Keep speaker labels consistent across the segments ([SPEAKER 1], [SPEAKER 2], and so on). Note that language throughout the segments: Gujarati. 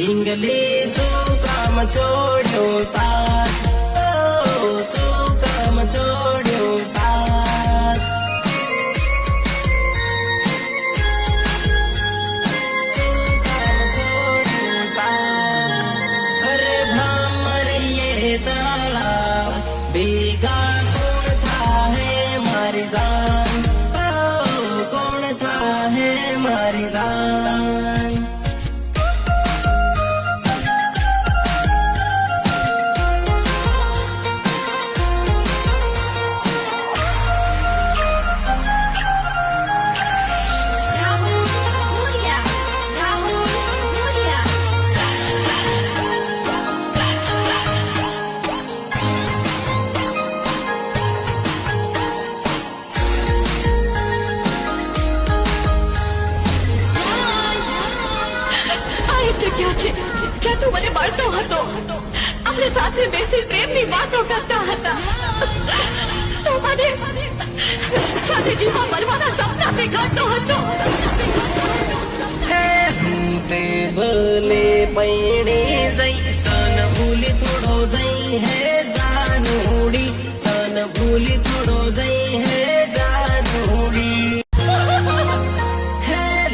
[SPEAKER 1] ઢીંગલી શું કામ છોડ્યો સાથ, શું કામ છોડ્યો સાથ, શું કામ છોડ્યો સાથ. અરે ભ્રમરીએ તારા ભેગા કોણ થાહે મારી જાન, કોણ થાહે મારી જાન.
[SPEAKER 2] જ્યાં તું મને મળતો હતો, આપણે સાથે બેસી પ્રેમની વાતો કરતા હતા. તું મને સાથે જીવવા મરવાના સપના શીખવાડતો હતો.
[SPEAKER 1] તે ભલે પૈણે જઈ તન ભૂલી થોડો જઈ હે જાનોડી, તન ભૂલી થોડો જઈ હે જાનોડી.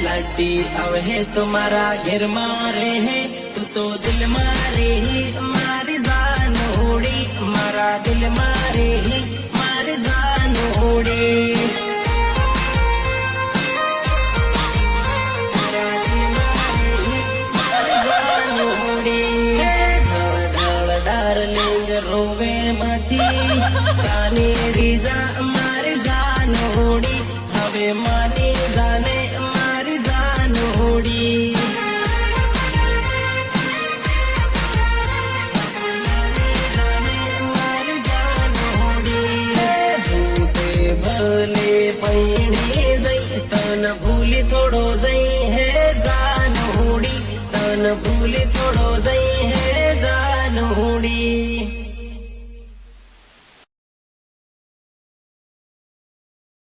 [SPEAKER 1] लड्डी अब है तुम्हारा घर मारे है, तू तो दिल मारे ही मारी जान होड़ी, मारा दिल मारे ही मारी जान होड़ी. मारा दिल मारे ही मारी जान होड़ी. डार्लिंग रोवे मथी साने રીજા મારી જાન હોડી, હવે માની જાને મારી જાન હોડી.